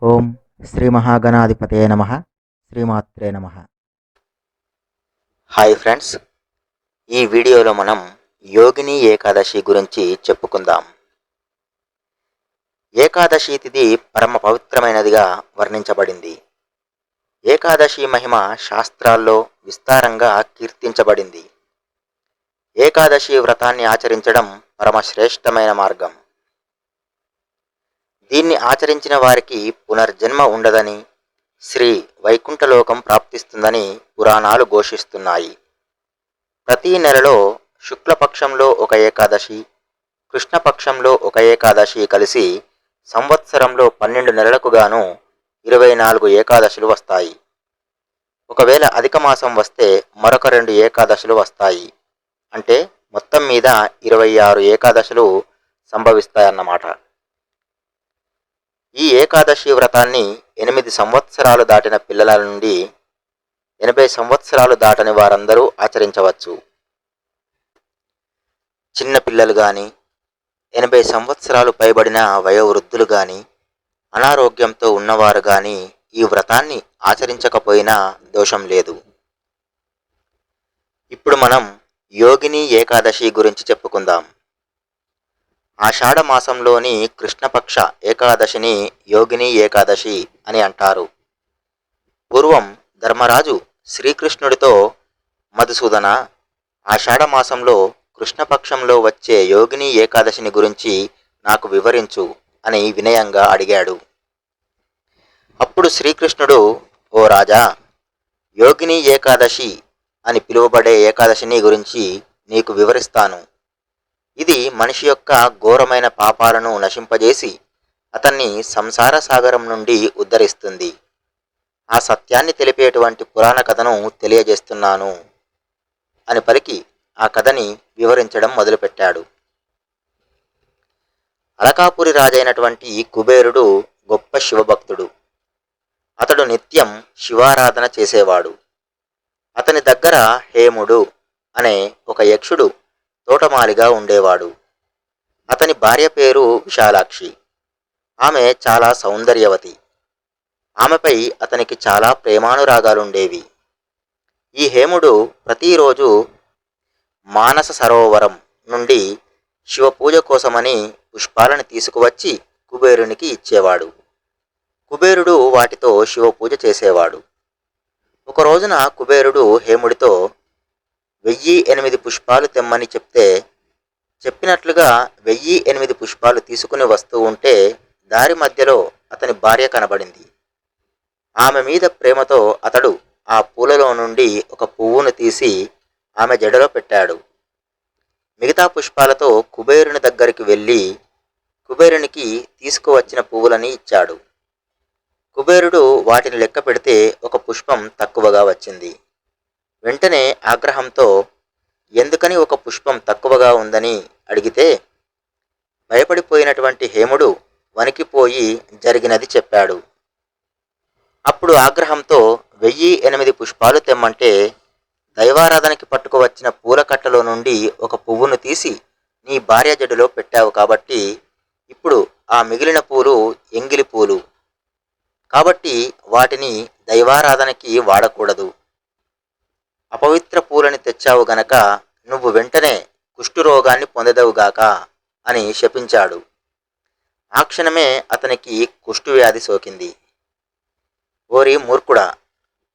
ఓం శ్రీ మహాగణాధిపతయే నమః. శ్రీమాత్రే నమః. హాయ్ ఫ్రెండ్స్, ఈ వీడియోలో మనం యోగిని ఏకాదశి గురించి చెప్పుకుందాం. ఏకాదశి తిథి పరమ పవిత్రమైనదిగా వర్ణించబడింది. ఏకాదశి మహిమ శాస్త్రాల్లో విస్తారంగా కీర్తించబడింది. ఏకాదశి వ్రతాన్ని ఆచరించడం పరమశ్రేష్టమైన మార్గం. దీన్ని ఆచరించిన వారికి పునర్జన్మ ఉండదని, శ్రీ వైకుంఠలోకం ప్రాప్తిస్తుందని పురాణాలు ఘోషిస్తున్నాయి. ప్రతి నెలలో శుక్లపక్షంలో ఒక ఏకాదశి, కృష్ణపక్షంలో ఒక ఏకాదశి కలిసి సంవత్సరంలో 12 నెలలకు గాను 24 ఏకాదశులు వస్తాయి. ఒకవేళ అధిక మాసం వస్తే మరొక 2 ఏకాదశులు వస్తాయి. అంటే మొత్తం మీద 26 ఏకాదశులు సంభవిస్తాయన్నమాట. ఈ ఏకాదశి వ్రతాన్ని 8 సంవత్సరాలు దాటిన పిల్లల నుండి 80 సంవత్సరాలు దాటని వారందరూ ఆచరించవచ్చు. చిన్న పిల్లలు కానీ, 80 సంవత్సరాలు పైబడిన వయోవృద్ధులు కానీ, అనారోగ్యంతో ఉన్నవారు కానీ ఈ వ్రతాన్ని ఆచరించకపోయినా దోషం లేదు. ఇప్పుడు మనం యోగిని ఏకాదశి గురించి చెప్పుకుందాం. ఆషాఢ మాసంలోని కృష్ణపక్ష ఏకాదశిని యోగిని ఏకాదశి అని అంటారు. పూర్వం ధర్మరాజు శ్రీకృష్ణుడితో, మధుసూదన, ఆషాఢ మాసంలో కృష్ణపక్షంలో వచ్చే యోగిని ఏకాదశిని గురించి నాకు వివరించు అని వినయంగా అడిగాడు. అప్పుడు శ్రీకృష్ణుడు, ఓ రాజా, యోగిని ఏకాదశి అని పిలువబడే ఏకాదశిని గురించి నీకు వివరిస్తాను. ఇది మనిషి యొక్క ఘోరమైన పాపాలను నశింపజేసి అతన్ని సంసార సాగరం నుండి ఉద్ధరిస్తుంది. ఆ సత్యాన్ని తెలిపేటువంటి పురాణ కథను తెలియజేస్తున్నాను అని పలికి ఆ కథని వివరించడం మొదలుపెట్టాడు. అలకాపురి రాజైనటువంటి కుబేరుడు గొప్ప శివభక్తుడు. అతడు నిత్యం శివారాధన చేసేవాడు. అతని దగ్గర హేముడు అనే ఒక యక్షుడు తోటమాలిగా ఉండేవాడు. అతని భార్య పేరు విశాలాక్షి. ఆమె చాలా సౌందర్యవతి. ఆమెపై అతనికి చాలా ప్రేమానురాగాలుండేవి. ఈ హేముడు ప్రతిరోజు మానస సరోవరం నుండి శివపూజ కోసమని పుష్పాలను తీసుకువచ్చి కుబేరునికి ఇచ్చేవాడు. కుబేరుడు వాటితో శివపూజ చేసేవాడు. ఒక రోజున కుబేరుడు హేముడితో 1008 పుష్పాలు తెమ్మని చెప్తే, చెప్పినట్లుగా 1008 పుష్పాలు తీసుకుని వస్తూ ఉంటే దారి మధ్యలో అతని భార్య కనబడింది. ఆమె మీద ప్రేమతో అతడు ఆ పూలలో నుండి ఒక పువ్వును తీసి ఆమె జడలో పెట్టాడు. మిగతా పుష్పాలతో కుబేరుని దగ్గరికి వెళ్ళి కుబేరునికి తీసుకువచ్చిన పువ్వులని ఇచ్చాడు. కుబేరుడు వాటిని లెక్క పెడితే ఒక పుష్పం తక్కువగా వచ్చింది. వెంటనే ఆగ్రహంతో ఎందుకని ఒక పుష్పం తక్కువగా ఉందని అడిగితే, భయపడిపోయినటువంటి హేముడు వణికిపోయి జరిగినది చెప్పాడు. అప్పుడు ఆగ్రహంతో 1008 పుష్పాలు తెమ్మంటే దైవారాధనకి పట్టుకువచ్చిన పూల కట్టలో నుండి ఒక పువ్వును తీసి నీ భార్య జడులో పెట్టావు కాబట్టి ఇప్పుడు ఆ మిగిలిన పూలు ఎంగిలి పూలు కాబట్టి వాటిని దైవారాధనకి వాడకూడదు. అపవిత్ర పూలని తెచ్చావు గనక నువ్వు వెంటనే కుష్ఠురోగాన్ని పొందదవుగాక అని శపించాడు. ఆ క్షణమే అతనికి కుష్ఠువ్యాధి సోకింది. ఓరి మూర్ఖుడా,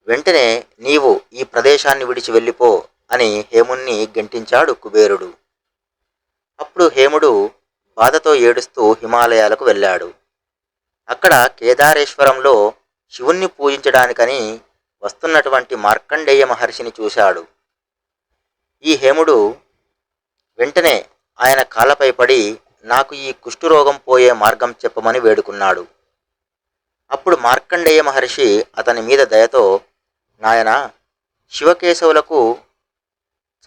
వెంటనే నీవు ఈ ప్రదేశాన్ని విడిచి వెళ్ళిపో అని హేముణ్ణి గెంటించాడు కుబేరుడు. అప్పుడు హేముడు బాధతో ఏడుస్తూ హిమాలయాలకు వెళ్ళాడు. అక్కడ కేదారేశ్వరంలో శివుణ్ణి పూజించడానికని వస్తున్నటువంటి మార్కండేయ మహర్షిని చూశాడు. ఈ హేముడు వెంటనే ఆయన కాళ్ళపై పడి నాకు ఈ కుష్ఠురోగం పోయే మార్గం చెప్పమని వేడుకున్నాడు. అప్పుడు మార్కండేయ మహర్షి అతని మీద దయతో, నాయనా, శివకేశవులకు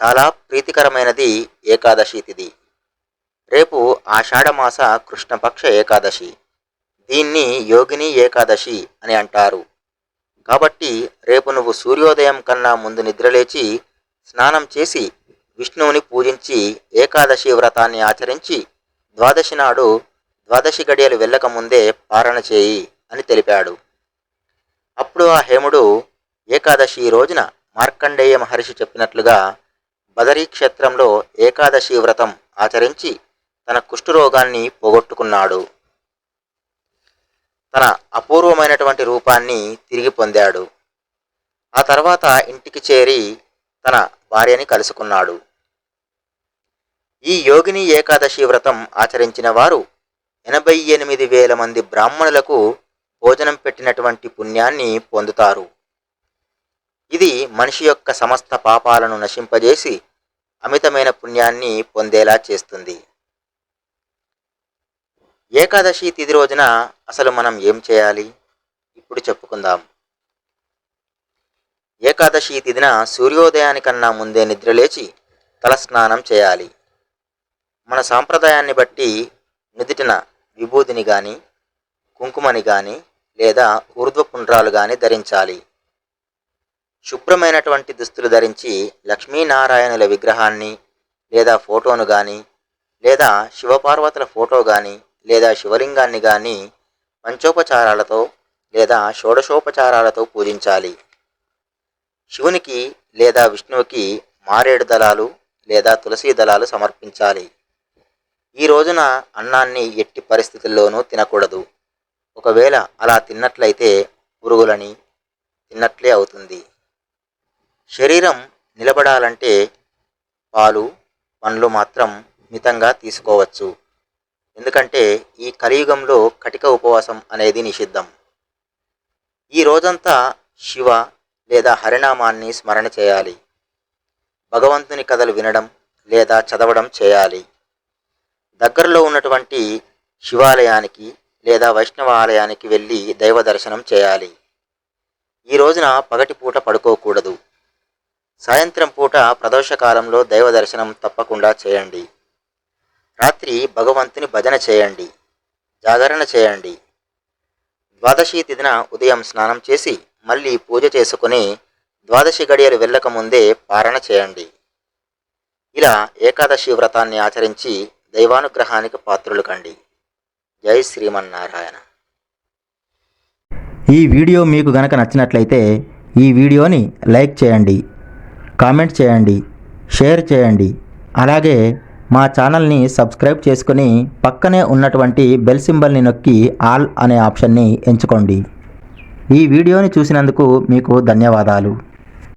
చాలా ప్రీతికరమైనది ఏకాదశి తిథి. రేపు ఆషాఢమాస కృష్ణపక్ష ఏకాదశి. దీన్ని యోగిని ఏకాదశి అని అంటారు. కాబట్టి రేపు నువ్వు సూర్యోదయం కన్నా ముందు నిద్రలేచి స్నానం చేసి విష్ణువుని పూజించి ఏకాదశి వ్రతాన్ని ఆచరించి ద్వాదశి నాడు ద్వాదశి గడియలు వెళ్ళకముందే పారణ చేయి అని తెలిపాడు. అప్పుడు ఆ హేముడు ఏకాదశి రోజున మార్కండేయ మహర్షి చెప్పినట్లుగా బదరీ క్షేత్రంలో ఏకాదశి వ్రతం ఆచరించి తన కుష్ఠరోగాన్ని పోగొట్టుకున్నాడు. తన అపూర్వమైనటువంటి రూపాన్ని తిరిగి పొందాడు. ఆ తర్వాత ఇంటికి చేరి తన భార్యని కలుసుకున్నాడు. ఈ యోగిని ఏకాదశి వ్రతం ఆచరించిన వారు 88,000 మంది బ్రాహ్మణులకు భోజనం పెట్టినటువంటి పుణ్యాన్ని పొందుతారు. ఇది మనిషి యొక్క సమస్త పాపాలను నశింపజేసి అమితమైన పుణ్యాన్ని పొందేలా చేస్తుంది. ఏకాదశి తిథి రోజున అసలు మనం ఏం చేయాలి ఇప్పుడు చెప్పుకుందాం. ఏకాదశి తిథిన సూర్యోదయానికన్నా ముందే నిద్రలేచి తలస్నానం చేయాలి. మన సాంప్రదాయాన్ని బట్టి నుదిటిన విభూతిని గాని కుంకుమని గాని లేదా ఊర్ధ్వపుండ్రాలు గాని ధరించాలి. శుభ్రమైనటువంటి దుస్తులు ధరించి లక్ష్మీనారాయణుల విగ్రహాన్ని లేదా ఫోటోను గాని లేదా శివపార్వతుల ఫోటో గాని లేదా శివలింగాన్ని గాని పంచోపచారాలతో లేదా షోడశోపచారాలతో పూజించాలి. శివునికి లేదా విష్ణువుకి మారేడు దళాలు లేదా తులసీ దళాలు సమర్పించాలి. ఈ రోజున అన్నాన్ని ఎట్టి పరిస్థితుల్లోనూ తినకూడదు. ఒకవేళ అలా తిన్నట్లయితే పురుగులని తిన్నట్లే అవుతుంది. శరీరం నిలబడాలంటే పాలు పండ్లు మాత్రం మితంగా తీసుకోవచ్చు. ఎందుకంటే ఈ కలియుగంలో కటిక ఉపవాసం అనేది నిషిద్ధం. ఈ రోజంతా శివ లేదా హరినామాన్ని స్మరణ చేయాలి. భగవంతుని కథలు వినడం లేదా చదవడం చేయాలి. దగ్గరలో ఉన్నటువంటి శివాలయానికి లేదా వైష్ణవ ఆలయానికి వెళ్ళి దైవ దర్శనం చేయాలి. ఈ రోజున పగటిపూట పడుకోకూడదు. సాయంత్రం పూట ప్రదోషకాలంలో దైవ దర్శనం తప్పకుండా చేయండి. రాత్రి భగవంతుని భజన చేయండి, జాగరణ చేయండి. ద్వాదశి తిథిన ఉదయం స్నానం చేసి మళ్ళీ పూజ చేసుకుని ద్వాదశి గడియలు వెళ్ళకముందే పారణ చేయండి. ఇలా ఏకాదశి వ్రతాన్ని ఆచరించి దైవానుగ్రహానికి పాత్రులు కండి. జై శ్రీమన్నారాయణ. ఈ వీడియో మీకు గనక నచ్చినట్లయితే ఈ వీడియోని లైక్ చేయండి, కామెంట్ చేయండి, షేర్ చేయండి. అలాగే మా ఛానల్ని సబ్స్క్రైబ్ చేసుకుని పక్కనే ఉన్నటువంటి బెల్ సింబల్ని నొక్కి ఆల్ అనే ఆప్షన్ని ఎంచుకోండి. ఈ వీడియోని చూసినందుకు మీకు ధన్యవాదాలు.